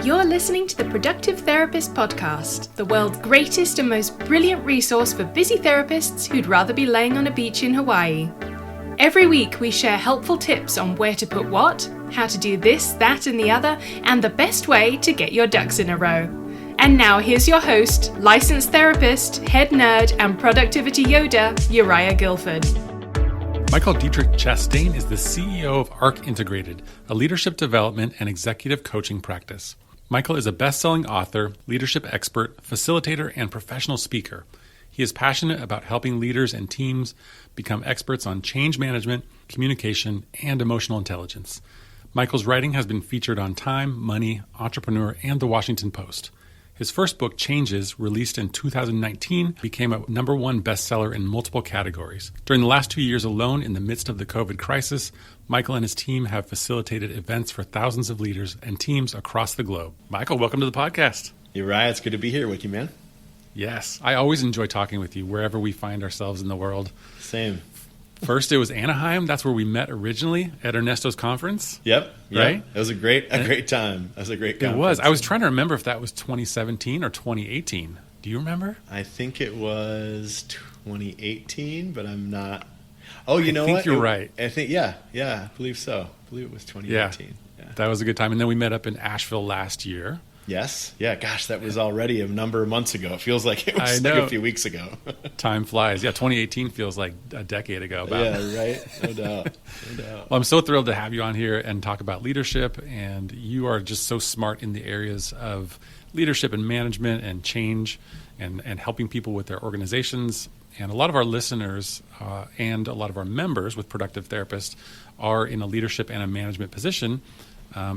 You're listening to the Productive Therapist Podcast, the world's greatest and most brilliant resource for busy therapists who'd rather be laying on a beach in Hawaii. Every week we share helpful tips on where to put what, how to do this, that, and the other, and the best way to get your ducks in a row. And now here's your host, licensed therapist, head nerd, and productivity Yoda, Uriah Guilford. Michael Diettrich-Chastain is the CEO of ARC Integrated, a leadership development and executive coaching practice. Michael is a best-selling author, leadership expert, facilitator, and professional speaker. He is passionate about helping leaders and teams become experts on change management, communication, and emotional intelligence. Michael's writing has been featured on Time, Money, Entrepreneur, and The Washington Post. His first book, Changes, released in 2019, became a #1 bestseller in multiple categories. During the last 2 years alone, in the midst of the COVID crisis, Michael and his team have facilitated events for thousands of leaders and teams across the globe. Michael, welcome to the podcast. Uriah, it's good to be here with you, man. Yes, I always enjoy talking with you wherever we find ourselves in the world. Same. First, it was Anaheim. That's where we met originally at Ernesto's conference. Yep. Right? It was a great time. It was a great conference. It was. I was trying to remember if that was 2017 or 2018. Do you remember? I think it was 2018, but I'm not. Oh, you know what? I think you're right. I think, yeah, I believe so. I believe it was 2018. Yeah. That was a good time. And then we met up in Asheville last year. Yes. Yeah. Gosh, that was already a number of months ago. It feels like it was like a few weeks ago. Time flies. Yeah, 2018 feels like a decade ago. Yeah, right. No doubt. Well, I'm so thrilled to have you on here and talk about leadership. And you are just so smart in the areas of leadership and management and change and helping people with their organizations. And a lot of our listeners and a lot of our members with Productive Therapists are in a leadership and a management position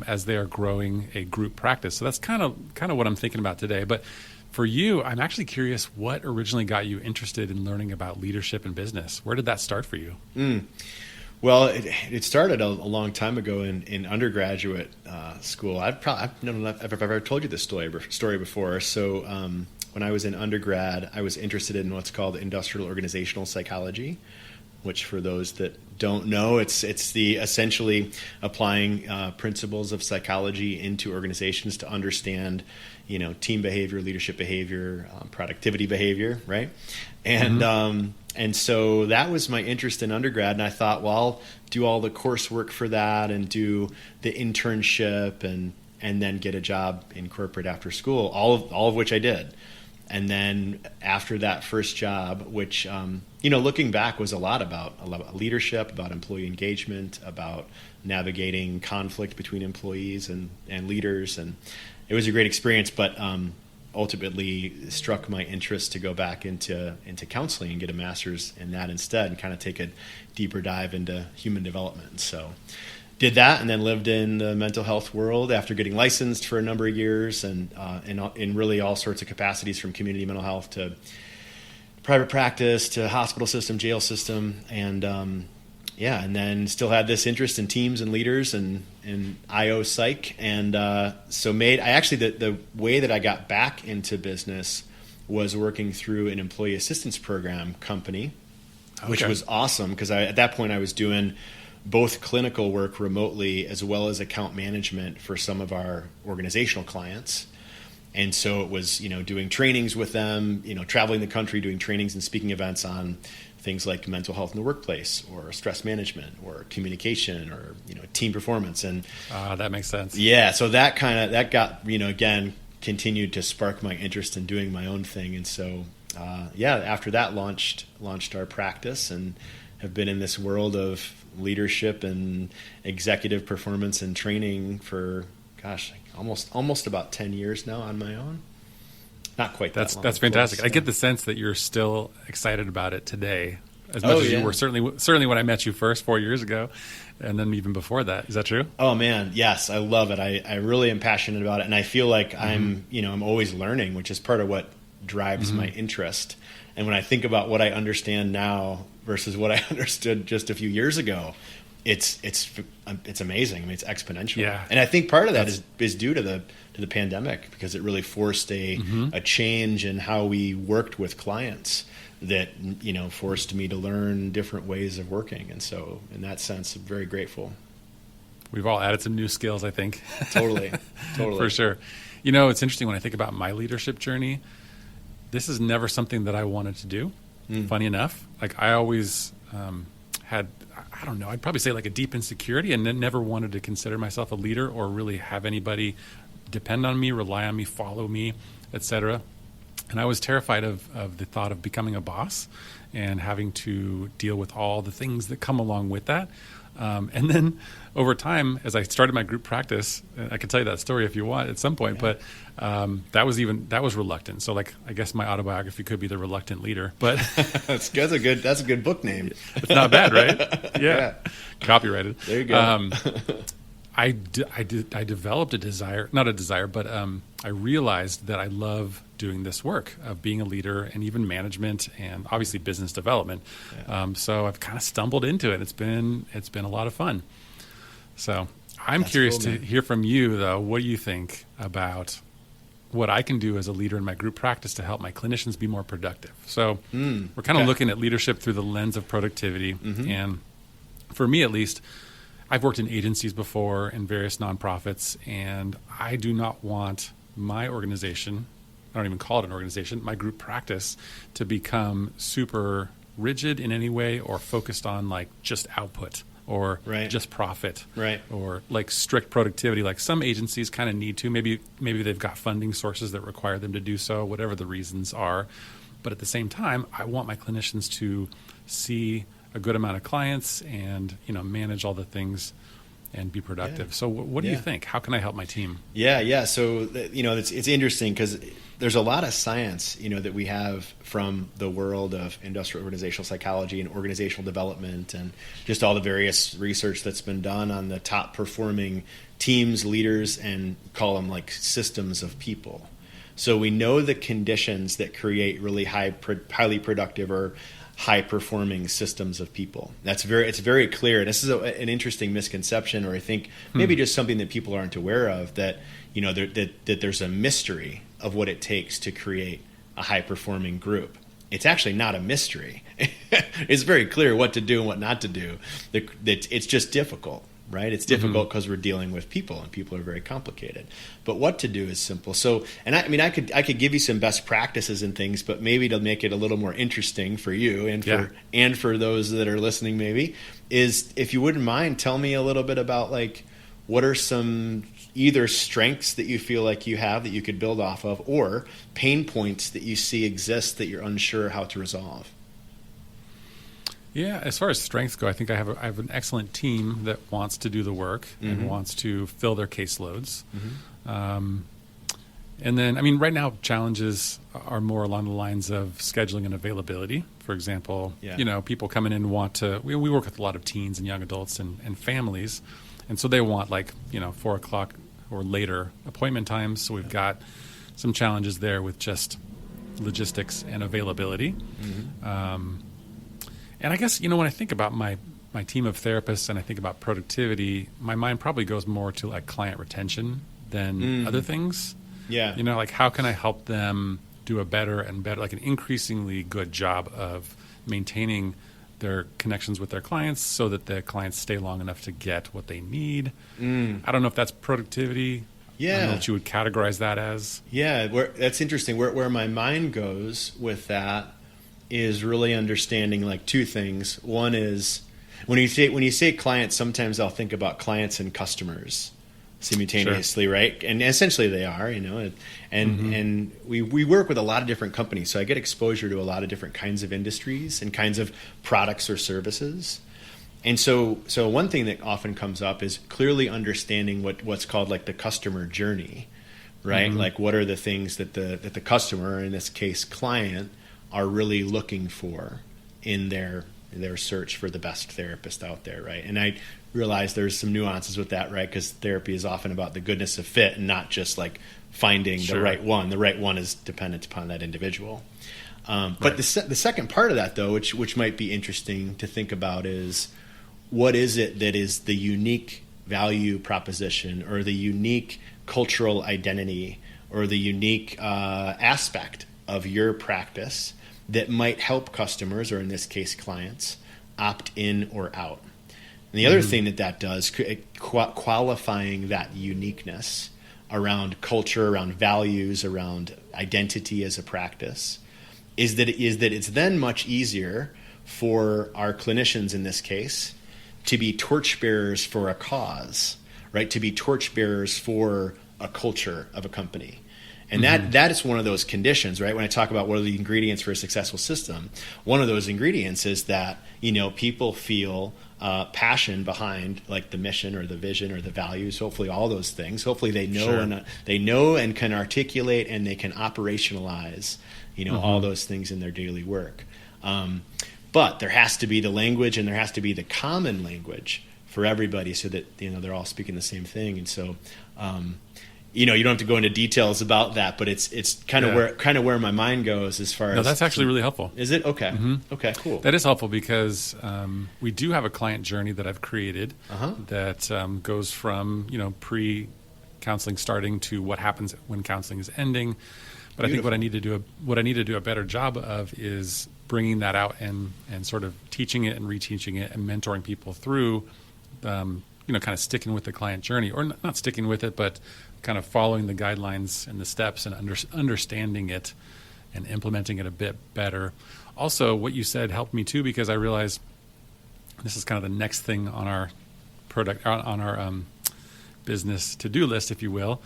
as they are growing a group practice. So that's kind of what I'm thinking about today. But for you, I'm actually curious what originally got you interested in learning about leadership and business. Where did that start for you? Well, it started a long time ago in undergraduate school. I don't know if I've ever told you this story before. So when I was in undergrad, I was interested in what's called industrial organizational psychology, which for those that don't know, it's the essentially applying principles of psychology into organizations to understand, team behavior, leadership behavior, productivity behavior, right? And and so that was my interest in undergrad, and I thought, well, I'll do all the coursework for that and do the internship and then get a job in corporate after school, all of which I did. And then after that first job, which, looking back was a lot about leadership, about employee engagement, about navigating conflict between employees and leaders. And it was a great experience, but ultimately struck my interest to go back into counseling and get a master's in that instead and kind of take a deeper dive into human development. So did that and then lived in the mental health world after getting licensed for a number of years and in really all sorts of capacities, from community mental health to private practice to hospital system, jail system. And and then still had this interest in teams and leaders and IO psych. And so the way that I got back into business was working through an employee assistance program company, which was awesome because at that point I was doing both clinical work remotely as well as account management for some of our organizational clients. And so it was, doing trainings with them, traveling the country, doing trainings and speaking events on things like mental health in the workplace or stress management or communication or, team performance. And that makes sense. Yeah. So that got, again, continued to spark my interest in doing my own thing. And so, after that launched our practice and have been in this world of leadership and executive performance and training for, almost about 10 years now on my own. Not quite that long. That's fantastic. Course, I get the sense that you're still excited about it today, as much as you were certainly when I met you first 4 years ago, and then even before that. Is that true? Oh man, yes, I love it. I really am passionate about it, and I feel like I'm always learning, which is part of what drives my interest. And when I think about what I understand now versus what I understood just a few years ago, it's amazing. I mean, it's exponential. Yeah. And I think part of that is due to the pandemic, because it really forced a change in how we worked with clients that, forced me to learn different ways of working. And so in that sense, I'm very grateful. We've all added some new skills, I think. Totally. For sure. You know, it's interesting when I think about my leadership journey, this is never something that I wanted to do. Funny enough, like I always had, I don't know, I'd probably say like a deep insecurity and then never wanted to consider myself a leader or really have anybody depend on me, rely on me, follow me, etc. And I was terrified of the thought of becoming a boss and having to deal with all the things that come along with that. And then over time, as I started my group practice, I can tell you that story if you want at some point, but that was reluctant. So like, I guess my autobiography could be The Reluctant Leader, but that's a good book name. It's not bad, right? Yeah. Copyrighted. There you go. I developed but I realized that I love doing this work of being a leader and even management and obviously business development. Yeah. So I've kind of stumbled into it. It's been a lot of fun. So I'm curious to hear from you, though. What do you think about what I can do as a leader in my group practice to help my clinicians be more productive? So we're kind of looking at leadership through the lens of productivity. And for me, at least, I've worked in agencies before in various nonprofits, and I do not want my organization, I don't even call it an organization, my group practice, to become super rigid in any way or focused on like just output or just profit or like strict productivity. Like some agencies kind of need to. Maybe they've got funding sources that require them to do so, whatever the reasons are. But at the same time, I want my clinicians to see a good amount of clients and, you know, manage all the things and be productive. Yeah. So what do you think? How can I help my team? Yeah. So, you know, it's interesting because there's a lot of science, you know, that we have from the world of industrial organizational psychology and organizational development and just all the various research that's been done on the top performing teams, leaders, and call them like systems of people. So we know the conditions that create really highly productive or high-performing systems of people. It's very clear. This is an interesting misconception, or I think maybe just something that people aren't aware of, that, you know, that there's a mystery of what it takes to create a high-performing group. It's actually not a mystery. It's very clear what to do and what not to do. It's just difficult, right? It's difficult because we're dealing with people, and people are very complicated. But what to do is simple. So, and I mean, I could give you some best practices and things, but maybe to make it a little more interesting for you and for those that are listening, maybe, is if you wouldn't mind, tell me a little bit about like what are some either strengths that you feel like you have that you could build off of, or pain points that you see exist that you're unsure how to resolve. Yeah, as far as strengths go, I think I have an excellent team that wants to do the work and wants to fill their caseloads. And then, I mean, right now challenges are more along the lines of scheduling and availability. For example, you know, people coming in want to. We work with a lot of teens and young adults and families, and so they want like, you know, 4 o'clock or later appointment times. So we've got some challenges there with just logistics and availability. And I guess, you know, when I think about my team of therapists and I think about productivity, my mind probably goes more to like client retention than other things. Yeah. You know, like how can I help them do a better and better, like an increasingly good job of maintaining their connections with their clients so that the clients stay long enough to get what they need. I don't know if that's productivity. Yeah. I don't know what you would categorize that as. Yeah, that's interesting. Where my mind goes with that is really understanding like two things. One is when you say clients, sometimes I'll think about clients and customers simultaneously, right? And essentially they are, you know, and we work with a lot of different companies, so I get exposure to a lot of different kinds of industries and kinds of products or services. And so one thing that often comes up is clearly understanding what's called like the customer journey, right? Like what are the things that the customer, in this case client, are really looking for in their search for the best therapist out there, right? And I realize there's some nuances with that, right? Because therapy is often about the goodness of fit and not just like finding the right one. The right one is dependent upon that individual. But the second part of that, though, which might be interesting to think about, is what is it that is the unique value proposition or the unique cultural identity or the unique aspect of your practice that might help customers, or in this case clients, opt in or out. And the other thing that does, qualifying that uniqueness around culture, around values, around identity as a practice, is that it's then much easier for our clinicians in this case to be torchbearers for a cause, right? To be torchbearers for a culture of a company. And that is one of those conditions, right? When I talk about what are the ingredients for a successful system, one of those ingredients is that, people feel passion behind like the mission or the vision or the values, hopefully all those things. Hopefully they know and can articulate and they can operationalize, all those things in their daily work. But there has to be the language and there has to be the common language for everybody so that, they're all speaking the same thing. And so, you don't have to go into details about that, but it's kind of where my mind goes as far as. No, that's actually really helpful. Is it? Okay. Okay, cool. That is helpful because we do have a client journey that I've created that goes from, pre-counseling starting to what happens when counseling is ending. But Beautiful. I think what I need to do a better job of is bringing that out and sort of teaching it and reteaching it and mentoring people through, kind of sticking with the client journey, or not sticking with it, but kind of following the guidelines and the steps and understanding it and implementing it a bit better. Also, what you said helped me too, because I realized this is kind of the next thing on our business to-do list, if you will,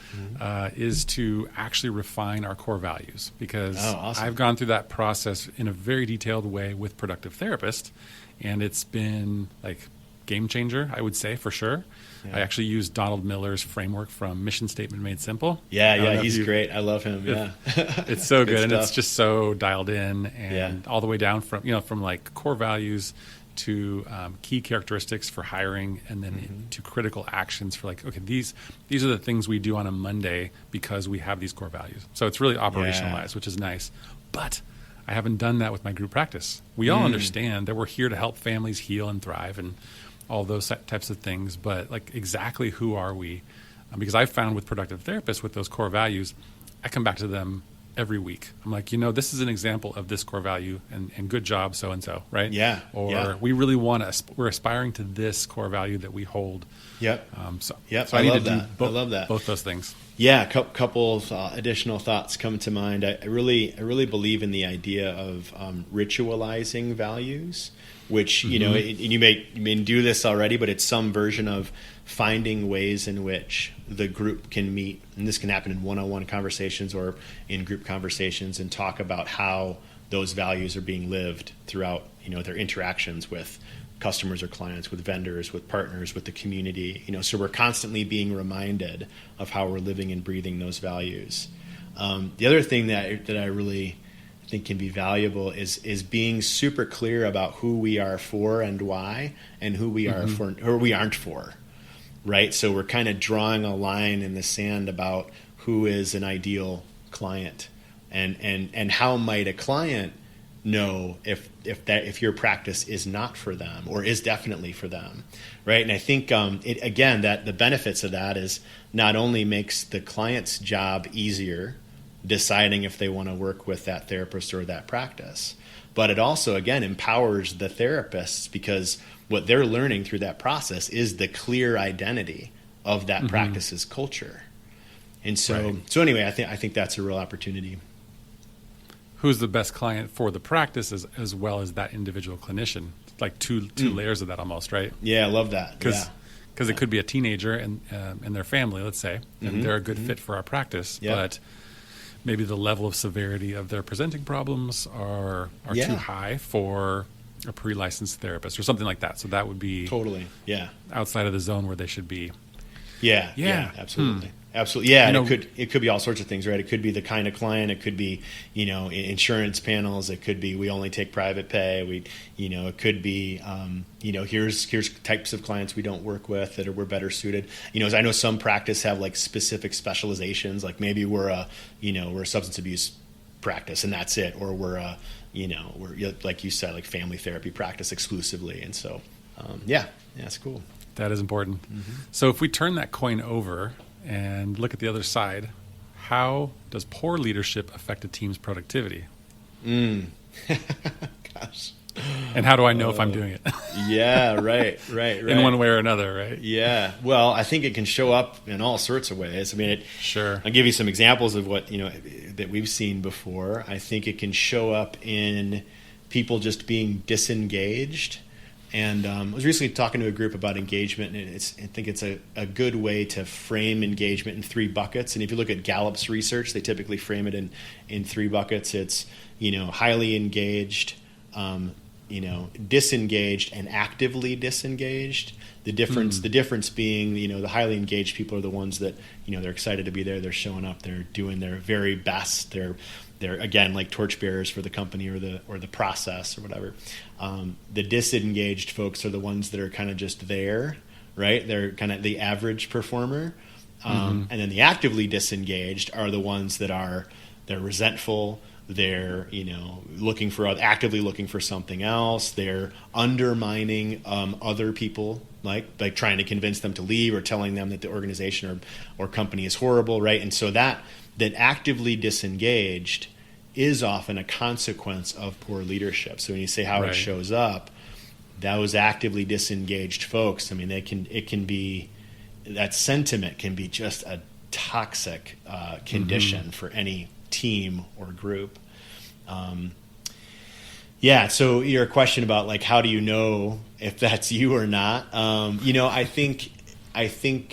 is to actually refine our core values. Because awesome. I've gone through that process in a very detailed way with Productive Therapist, and it's been like game changer, I would say, for sure. Yeah. I actually use Donald Miller's framework from Mission Statement Made Simple. Yeah, he's great. I love him. Yeah, it's so good, and it's just so dialed in, and all the way down from like core values to key characteristics for hiring, and then to critical actions for like, okay, these are the things we do on a Monday because we have these core values. So it's really operationalized, which is nice. But I haven't done that with my group practice. We all understand that we're here to help families heal and thrive and all those types of things, but like exactly who are we? Because I've found with Productive Therapists, with those core values, I come back to them every week. I'm like, this is an example of this core value, and good job, so-and-so, right? Yeah. Or we really we're aspiring to this core value that we hold. Yep. So I need love to do that. I love that. Both those things. Yeah, a couple of additional thoughts come to mind. I really believe in the idea of ritualizing values, which, you may do this already, but it's some version of finding ways in which the group can meet, and this can happen in one-on-one conversations or in group conversations, and talk about how those values are being lived throughout, their interactions with customers or clients, with vendors, with partners, with the community. So we're constantly being reminded of how we're living and breathing those values. The other thing that I really think can be valuable is being super clear about who we are for and why, and who we are for or we aren't for. Right? So we're kind of drawing a line in the sand about who is an ideal client, and how might a client know if your practice is not for them or is definitely for them, right? And I think that the benefits of that is not only makes the client's job easier deciding if they want to work with that therapist or that practice, but it also again empowers the therapists, because what they're learning through that process is the clear identity of that practice's culture. And so anyway, I think that's a real opportunity. Who's the best client for the practice as well as that individual clinician? Like two layers of that almost, right? Yeah, I love that. Because it could be a teenager and their family, let's say, and they're a good fit for our practice, but maybe the level of severity of their presenting problems are too high for a pre-licensed therapist or something like that. So that would be totally outside of the zone where they should be. Yeah, absolutely. Absolutely. Yeah, and it could be all sorts of things, right? It could be the kind of client, it could be, insurance panels, it could be we only take private pay, it could be here's types of clients we don't work with that we're better suited. I know some practice have like specific specializations, like maybe we're a substance abuse practice and that's it, or we're like you said, like family therapy practice exclusively. And so it's cool. That is important. So if we turn that coin over and look at the other side, how does poor leadership affect a team's productivity? Gosh. And how do I know if I'm doing it? Yeah, right. In one way or another, right? Yeah. Well, I think it can show up in all sorts of ways. I mean, Sure. I'll give you some examples of what, that we've seen before. I think it can show up in people just being disengaged. And I was recently talking to a group about engagement, and I think it's a good way to frame engagement in 3 buckets. And if you look at Gallup's research, they typically frame it in 3 buckets. It's, highly engaged, disengaged, and actively disengaged. The difference being, the highly engaged people are the ones that, they're excited to be there. They're showing up. They're doing their very best. They're again like torchbearers for the company or the process or whatever. The disengaged folks are the ones that are kind of just there, right? They're kind of the average performer. And then the actively disengaged are the ones that they're resentful. They're actively looking for something else. They're undermining other people, like trying to convince them to leave or telling them that the organization or company is horrible, right? And so that actively disengaged is often a consequence of poor leadership. So when you say how it shows up, those actively disengaged folks, I mean, that sentiment can be just a toxic condition for any team or group. So your question about like how do you know if that's you or not? I think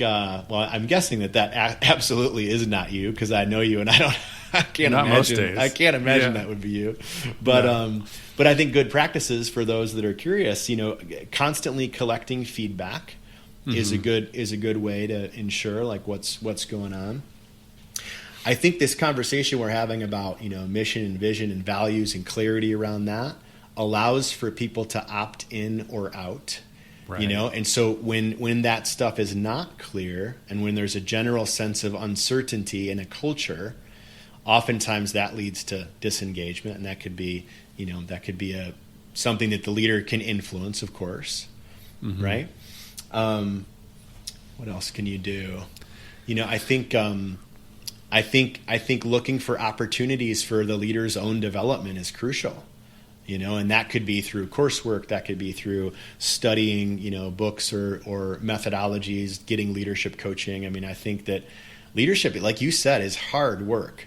I'm guessing that absolutely is not you, because I know you and I can't not imagine. Most days. I can't imagine that would be you. But I think good practices for those that are curious, constantly collecting feedback is a good way to ensure like what's going on. I think this conversation we're having about, mission and vision and values and clarity around that allows for people to opt in or out, and so when that stuff is not clear and when there's a general sense of uncertainty in a culture, oftentimes that leads to disengagement, and that could be, something that the leader can influence, of course, right? What else can you do? I think looking for opportunities for the leader's own development is crucial, and that could be through coursework, that could be through studying, books or methodologies, getting leadership coaching. I mean, I think that leadership, like you said, is hard work.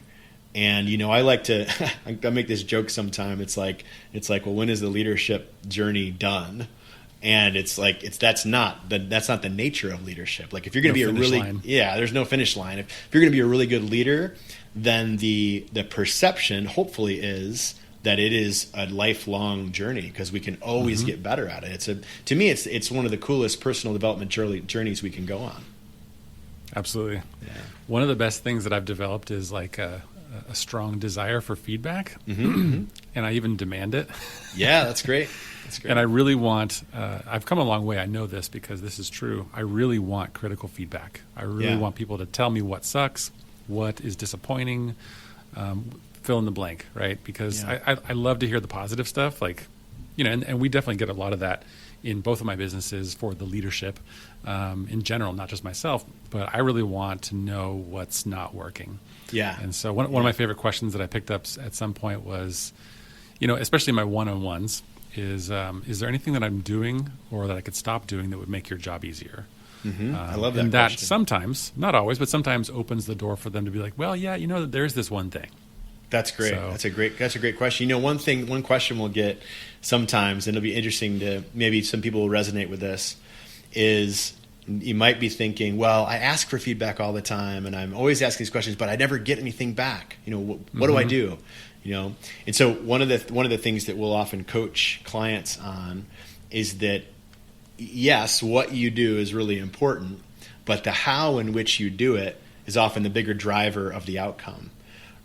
And, I like to, I make this joke sometime. It's like, well, when is the leadership journey done? And it's like, that's not the nature of leadership. Like if you're going to be there's no finish line. If you're going to be a really good leader, then the perception hopefully is that it is a lifelong journey, because we can always get better at it. To me, it's one of the coolest personal development journeys we can go on. Absolutely. Yeah. One of the best things that I've developed is like a strong desire for feedback, and I even demand it. Yeah, that's great. And I really want, I've come a long way. I know this because this is true. I really want critical feedback. I really want people to tell me what sucks, what is disappointing, fill in the blank, right? Because I love to hear the positive stuff. Like, and we definitely get a lot of that in both of my businesses for the leadership in general, not just myself, but I really want to know what's not working. Yeah. And so one of my favorite questions that I picked up at some point was, especially in my one-on-ones, is there anything that I'm doing or that I could stop doing that would make your job easier? I love that. And that question. sometimes, not always, but sometimes opens the door for them to be like, well, yeah, there's this one thing. That's great. So, that's a great question. One question we'll get sometimes, and it'll be interesting to maybe some people will resonate with this, is you might be thinking, well, I ask for feedback all the time, and I'm always asking these questions, but I never get anything back. What do I do? And so one of the things that we'll often coach clients on is that, yes, what you do is really important, but the how in which you do it is often the bigger driver of the outcome,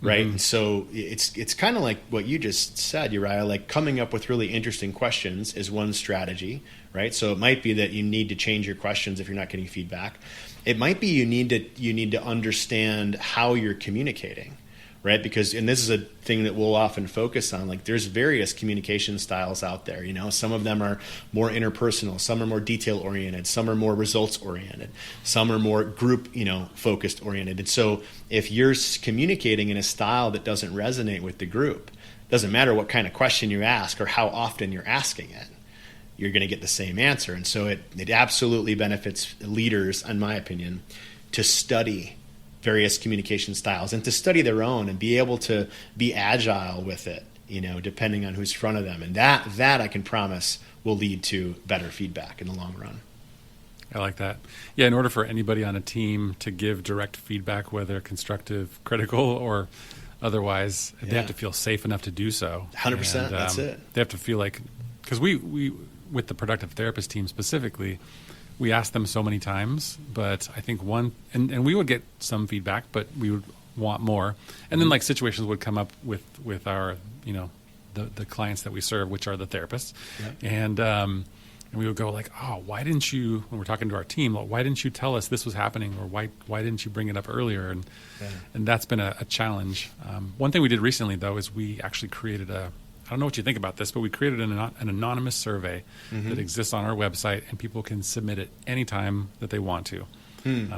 right? And so it's kind of like what you just said, Uriah, like coming up with really interesting questions is one strategy, right? So it might be that you need to change your questions if you're not getting feedback. It might be you need to understand how you're communicating, right? Because, and this is a thing that we'll often focus on, like there's various communication styles out there, some of them are more interpersonal, some are more detail oriented, some are more results oriented, some are more group, focused oriented. And so if you're communicating in a style that doesn't resonate with the group, doesn't matter what kind of question you ask or how often you're asking it, you're going to get the same answer. And so it absolutely benefits leaders, in my opinion, to study various communication styles and to study their own and be able to be agile with it, depending on who's in front of them. And that I can promise will lead to better feedback in the long run. I like that. Yeah, in order for anybody on a team to give direct feedback, whether constructive, critical, or otherwise, they have to feel safe enough to do so. 100%, that's it. They have to feel like, because we with the productive therapist team specifically, we asked them so many times, but I think and we would get some feedback, but we would want more. And then like situations would come up with our, the clients that we serve, which are the therapists. Yep. And we would go like, oh, why didn't you, when we're talking to our team, why didn't you tell us this was happening? Or why didn't you bring it up earlier? And that's been a challenge. One thing we did recently, though, is we actually created I don't know what you think about this, but we created an anonymous survey that exists on our website, and people can submit it anytime that they want to,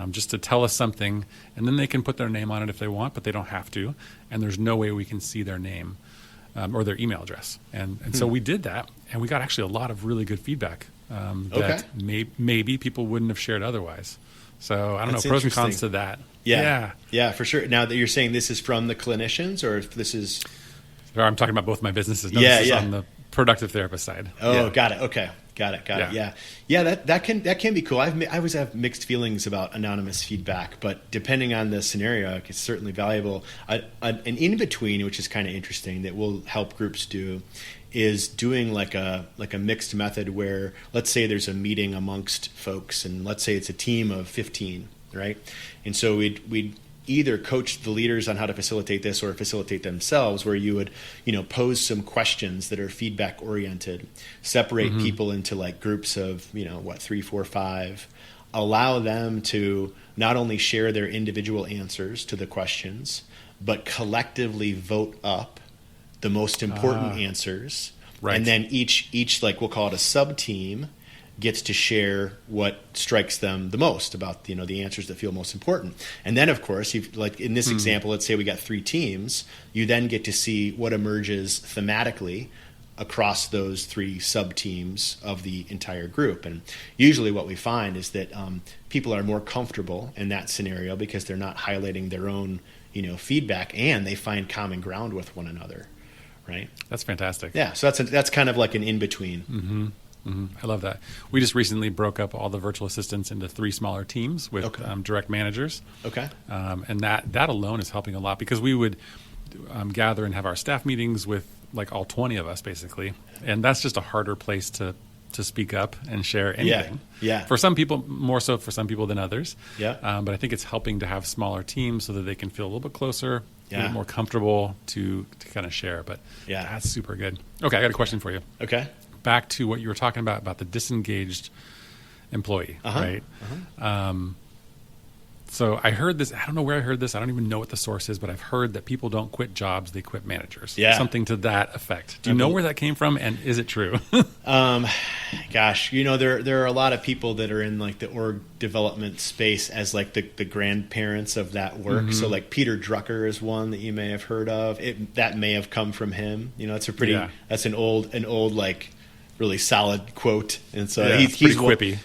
just to tell us something, and then they can put their name on it if they want, but they don't have to, and there's no way we can see their name or their email address. And so we did that, and we got actually a lot of really good feedback that maybe people wouldn't have shared otherwise. So I don't know, pros and cons to that. Yeah, for sure. Now that you're saying this is from the clinicians, or if this is... I'm talking about both my businesses. No, this is on the productive therapist side. Oh, got it. Okay. Got it. Yeah. That can be cool. I always have mixed feelings about anonymous feedback, but depending on the scenario, it's certainly valuable. An in-between, which is kind of interesting, that will help groups do, is doing like a mixed method where, let's say there's a meeting amongst folks, and let's say it's a team of 15, right? And so we'd either coach the leaders on how to facilitate this or facilitate themselves, where you would, pose some questions that are feedback oriented, separate people into like groups of, 3, 4, 5, allow them to not only share their individual answers to the questions, but collectively vote up the most important answers. Right. And then each like we'll call it a sub team gets to share what strikes them the most about the answers that feel most important. And then, of course, like in this example, let's say we got 3 teams, you then get to see what emerges thematically across those 3 sub-teams of the entire group. And usually what we find is that people are more comfortable in that scenario because they're not highlighting their own feedback, and they find common ground with one another, right? That's fantastic. Yeah, so that's kind of like an in-between. I love that. We just recently broke up all the virtual assistants into 3 smaller teams with direct managers. Okay. And that alone is helping a lot, because we would gather and have our staff meetings with like all 20 of us basically. And that's just a harder place to speak up and share anything. Yeah. For some people, more so for some people than others. Yeah. But I think it's helping to have smaller teams so that they can feel a little bit closer, a little more comfortable to kind of share. But that's super good. Okay, I got a question for you. Okay. Back to what you were talking about the disengaged employee, right? So I heard this. I don't know where I heard this. I don't even know what the source is, but I've heard that people don't quit jobs; they quit managers. Yeah, something to that effect. Do you know where that came from, and is it true? Gosh, there are a lot of people that are in like the org development space as like the grandparents of that work. So like Peter Drucker is one that you may have heard of. That may have come from him. It's a pretty. That's an old like really solid quote, and so he's quippy.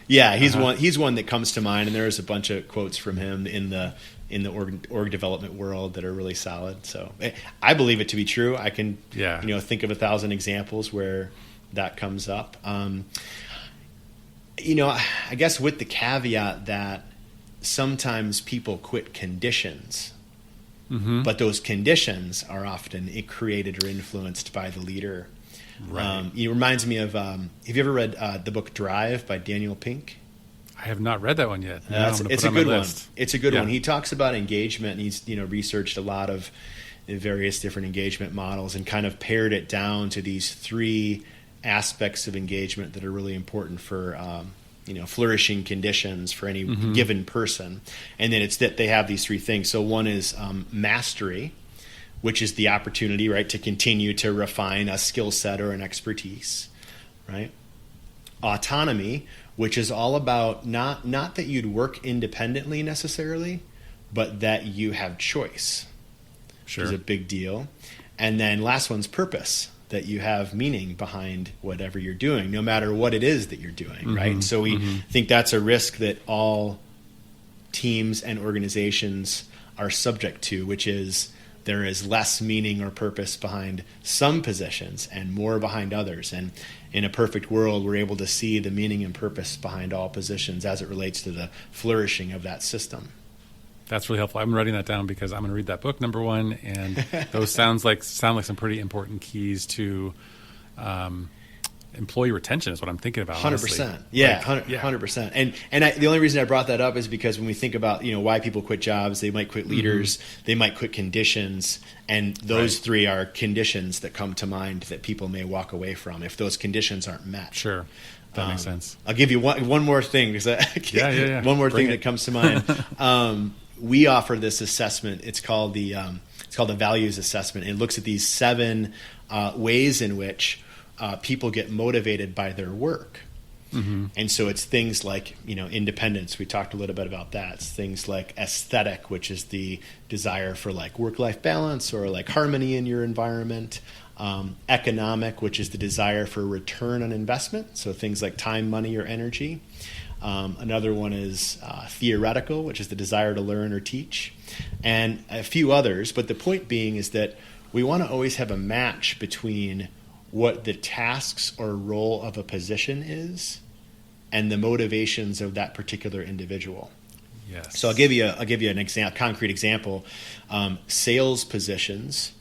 He's one that comes to mind, and there's a bunch of quotes from him in the org development world that are really solid. So I believe it to be true. I can think of 1,000 examples where that comes up. I guess with the caveat that sometimes people quit conditions, but those conditions are often created or influenced by the leader. Right. It reminds me of, have you ever read the book Drive by Daniel Pink? I have not read that one yet. It's a good one. It's a good one. He talks about engagement, and he's researched a lot of various different engagement models and kind of pared it down to these 3 aspects of engagement that are really important for flourishing conditions for any given person. And then it's that they have these 3 things. So one is mastery, which is the opportunity, right, to continue to refine a skill set or an expertise, right? Autonomy, which is all about not that you'd work independently necessarily, but that you have choice. Sure. Which is a big deal. And then last one's purpose, that you have meaning behind whatever you're doing, no matter what it is that you're doing, right? And so we think that's a risk that all teams and organizations are subject to, which is there is less meaning or purpose behind some positions and more behind others. And in a perfect world, we're able to see the meaning and purpose behind all positions as it relates to the flourishing of that system. That's really helpful. I'm writing that down because I'm going to read that book, number one, and those sound like some pretty important keys to employee retention is what I'm thinking about. 100%. Yeah, 100%. And the only reason I brought that up is because when we think about, why people quit jobs, they might quit leaders, they might quit conditions, and those three are conditions that come to mind that people may walk away from if those conditions aren't met. Sure. That makes sense. I'll give you one more thing because one more thing that comes to mind. We offer this assessment. It's called the values assessment. It looks at these 7 ways in which people get motivated by their work. And so it's things like, independence. We talked a little bit about that. It's things like aesthetic, which is the desire for like work-life balance or like harmony in your environment. Economic, which is the desire for return on investment. So things like time, money, or energy. Another one is theoretical, which is the desire to learn or teach, and a few others. But the point being is that we want to always have a match between what the tasks or role of a position is and the motivations of that particular individual. Yes. So I'll give you an concrete example. Sales positions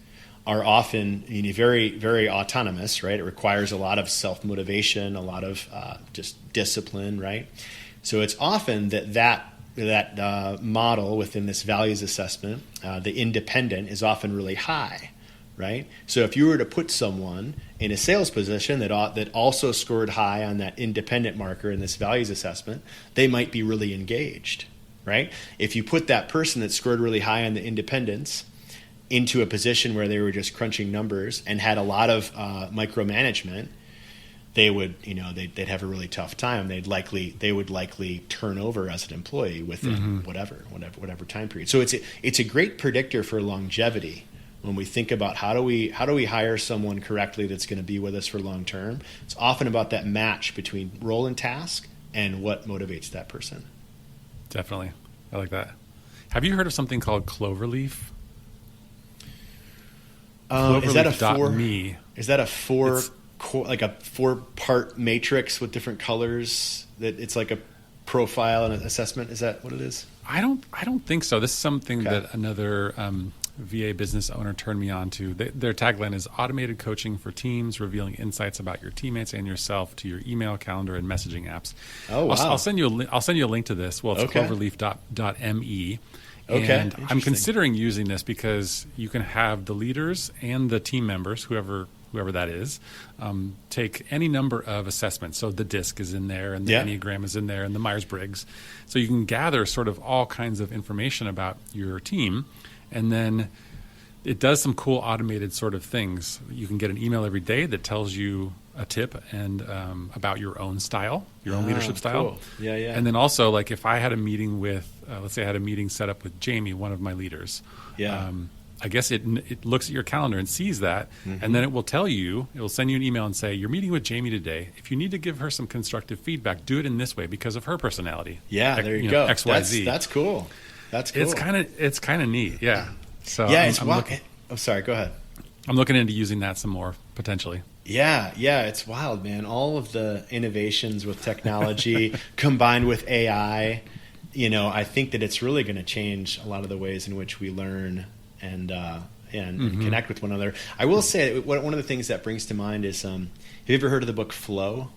are often very, very autonomous, right? It requires a lot of self-motivation, a lot of just discipline, right? So it's often that model within this values assessment, the independent, is often really high, right? So if you were to put someone in a sales position that also scored high on that independent marker in this values assessment, they might be really engaged, right? If you put that person that scored really high on the independence into a position where they were just crunching numbers and had a lot of micromanagement, they would, they'd have a really tough time. They would likely turn over as an employee within whatever time period. So it's a great predictor for longevity when we think about how do we hire someone correctly that's going to be with us for long term. It's often about that match between role and task and what motivates that person. Definitely, I like that. Have you heard of something called Cloverleaf? Is that a four-part matrix with different colors? That it's like a profile and an assessment. Is that what it is? I don't think so. This is something that another VA business owner turned me on to. Their tagline is automated coaching for teams, revealing insights about your teammates and yourself to your email, calendar, and messaging apps. Oh wow! I'll send you a link to this. Well, it's cloverleaf.me. Okay. And I'm considering using this because you can have the leaders and the team members, whoever that is, take any number of assessments. So the DISC is in there, and the Enneagram is in there, and the Myers-Briggs. So you can gather sort of all kinds of information about your team, and then it does some cool automated sort of things. You can get an email every day that tells you a tip and about your own style, your own leadership style. Cool. Yeah. And then also, like if I had a meeting with, let's say I had a meeting set up with Jamie, one of my leaders. Yeah. I guess it looks at your calendar and sees that, and then it will send you an email and say, you're meeting with Jamie today. If you need to give her some constructive feedback, do it in this way because of her personality. Yeah, there you go. X, Y, Z. That's cool. That's cool. It's kind of neat. Yeah. So yeah, sorry, go ahead. I'm looking into using that some more potentially. Yeah, it's wild, man. All of the innovations with technology combined with AI, I think that it's really going to change a lot of the ways in which we learn and connect with one another. I will say one of the things that brings to mind is, have you ever heard of the book Flow?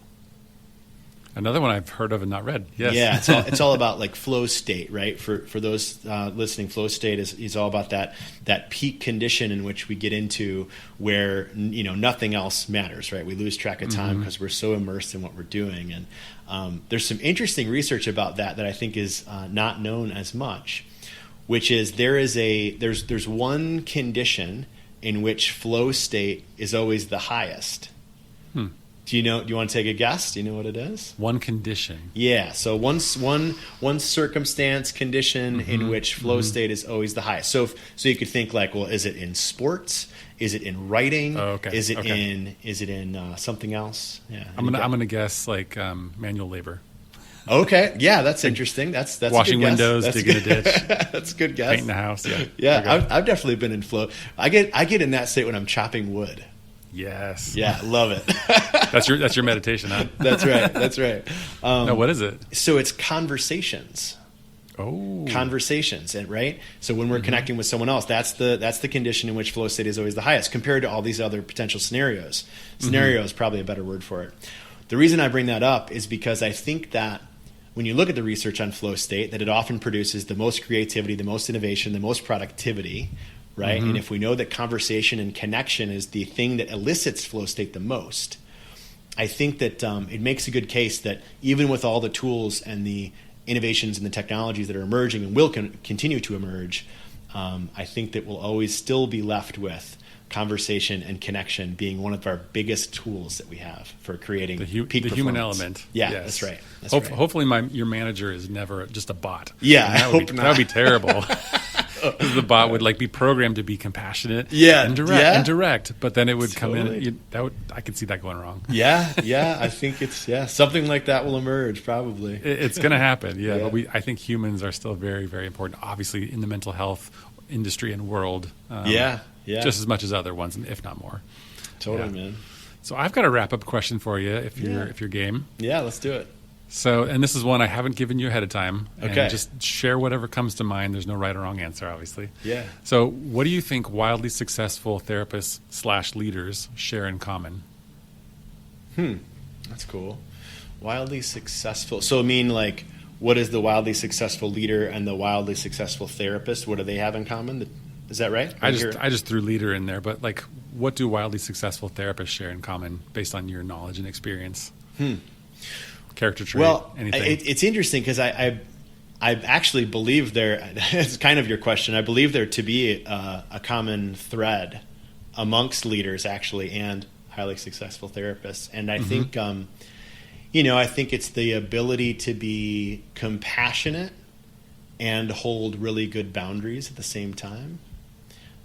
Another one I've heard of and not read. Yes. Yeah, it's all about like flow state, right? For those listening, flow state is all about that peak condition in which we get into where nothing else matters, right? We lose track of time because we're so immersed in what we're doing, and there's some interesting research about that I think is not known as much, which is there's one condition in which flow state is always the highest. Do you want to take a guess? Do you know what it is? One condition. Yeah. So one circumstance, condition in which flow state is always the highest. So you could think like, well, is it in sports? Is it in writing? Oh, okay. Is it in something else? Yeah. I'm gonna guess like manual labor. Okay. Yeah, that's interesting. That's washing a good guess. windows, digging a ditch. That's a good guess. Painting the house. Yeah. Yeah. Okay. I've definitely been in flow. I get in that state when I'm chopping wood. Yes. Yeah, love it. That's your meditation, huh? That's right. No, what is it? So it's conversations. Oh. Conversations, and right. So when we're connecting with someone else, that's the condition in which flow state is always the highest compared to all these other potential scenarios. Scenario is probably a better word for it. The reason I bring that up is because I think that when you look at the research on flow state, that it often produces the most creativity, the most innovation, the most productivity, right? And if we know that conversation and connection is the thing that elicits flow state the most, I think that it makes a good case that even with all the tools and the innovations and the technologies that are emerging and will continue to emerge, I think that we'll always still be left with conversation and connection being one of our biggest tools that we have for creating peak performance. Human element. Yeah, yes. That's right. Hopefully your manager is never just a bot. Yeah, I hope not. That would be terrible. The bot would be programmed to be compassionate and direct, but then it would come in. I could see that going wrong. Yeah. I think it's something like that will emerge probably. It's going to happen. Yeah, but I think humans are still very, very important. Obviously, in the mental health industry and world. Just as much as other ones, if not more. Totally, man. So I've got a wrap up question for you if you're game. Yeah, let's do it. So, and this is one I haven't given you ahead of time. Okay. And just share whatever comes to mind. There's no right or wrong answer, obviously. Yeah. So what do you think wildly successful therapists / leaders share in common? That's cool. Wildly successful. So I mean, what is the wildly successful leader and the wildly successful therapist? What do they have in common? Is that right? I just threw leader in there, but what do wildly successful therapists share in common based on your knowledge and experience? Character trait, anything? It's interesting because I actually believe it's kind of your question. I believe there to be a common thread amongst leaders actually and highly successful therapists. And I think, I think it's the ability to be compassionate and hold really good boundaries at the same time.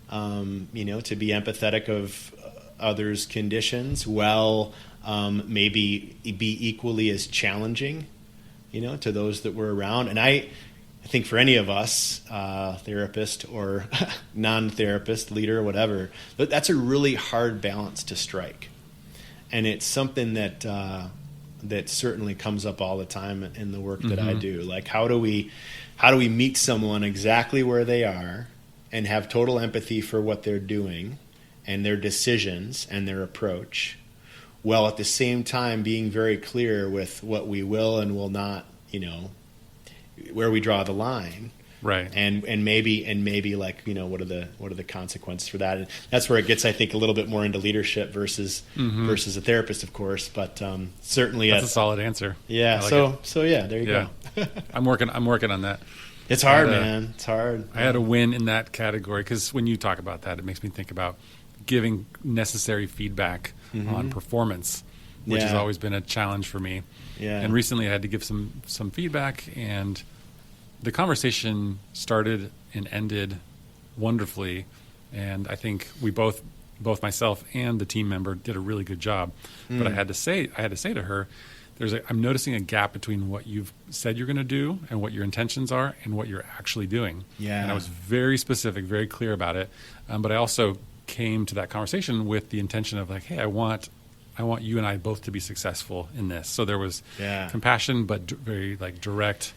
To be empathetic of others' conditions while maybe be equally as challenging, to those that were around. And I think for any of us, therapist or non-therapist, leader, whatever, that's a really hard balance to strike. And it's something that that certainly comes up all the time in the work that I do. How do we meet someone exactly where they are and have total empathy for what they're doing and their decisions and their approach, while at the same time being very clear with what we will and will not, where we draw the line. Right. And maybe what are the consequences for that? And that's where it gets, I think, a little bit more into leadership versus a therapist, of course, but certainly that's a solid answer. Yeah. So yeah, there you go. I'm working on that. It's hard, man. It's hard. I had a win in that category because when you talk about that, it makes me think about giving necessary feedback on performance, which has always been a challenge for me. Yeah. And recently I had to give some feedback, and the conversation started and ended wonderfully. And I think we both myself and the team member did a really good job. But I had to say to her, I'm noticing a gap between what you've said you're going to do and what your intentions are and what you're actually doing. Yeah. And I was very specific, very clear about it. But I also came to that conversation with the intention of hey, I want you and I both to be successful in this. So there was compassion, but very direct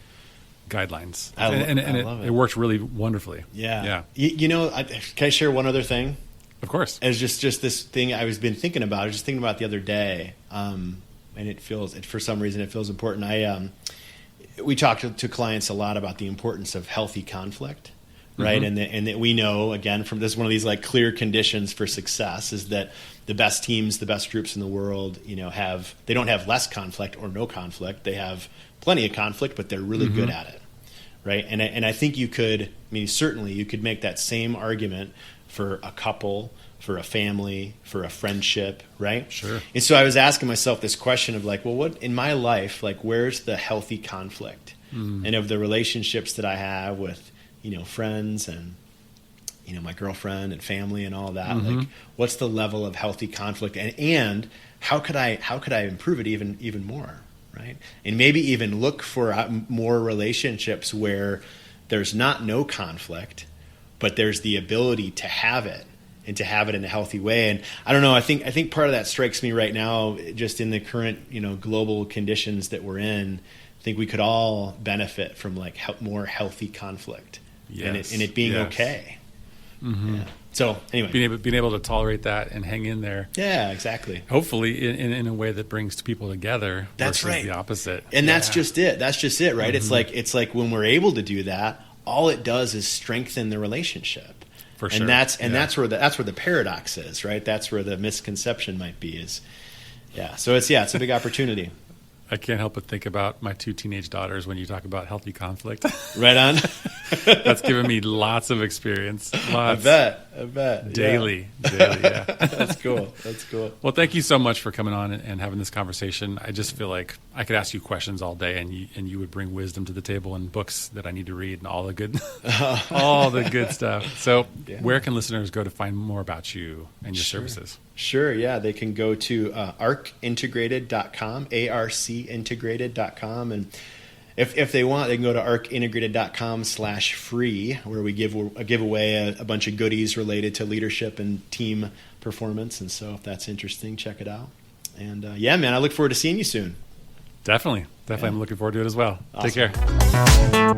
guidelines. I love it. It worked really wonderfully. Yeah. Can I share one other thing? Of course. It's just this thing I was thinking about. I was just thinking about the other day. And for some reason it feels important. We talk to clients a lot about the importance of healthy conflict, right? And that we know, again, from this, one of these clear conditions for success is that the best teams, the best groups in the world, they don't have less conflict or no conflict. They have plenty of conflict, but they're really good at it, right? And I think certainly you could make that same argument for a couple, for a family, for a friendship, right? Sure. And so I was asking myself this question of like, well, what in my life, like, where's the healthy conflict? And of the relationships that I have with, friends and, my girlfriend and family and all that, like, what's the level of healthy conflict? And how could I improve it even more, right? And maybe even look for more relationships where there's no conflict, but there's the ability to have it, and to have it in a healthy way. And I don't know, I think part of that strikes me right now, just in the current, global conditions that we're in. I think we could all benefit from like more healthy conflict, and it being okay. Yeah. So anyway, being able to tolerate that and hang in there. Yeah, exactly. Hopefully in a way that brings people together. That's versus right. The opposite. And that's just it. That's just it, right? It's like when we're able to do that, all it does is strengthen the relationship. For sure. And that's where the paradox is, right? That's where the misconception might be. So it's a big opportunity. I can't help but think about my 2 teenage daughters when you talk about healthy conflict. Right on. That's given me lots of experience. Lots. I bet. Daily, yeah. That's cool. Well, thank you so much for coming on and having this conversation. I just feel like I could ask you questions all day, and you would bring wisdom to the table and books that I need to read and all the good stuff. So where can listeners go to find more about you and your services? Sure, yeah. They can go to arcintegrated.com, arcintegrated.com. And if they want, they can go to arcintegrated.com/free, where we give away a bunch of goodies related to leadership and team performance. And so if that's interesting, check it out. And man, I look forward to seeing you soon. Definitely. I'm looking forward to it as well. Awesome. Take care.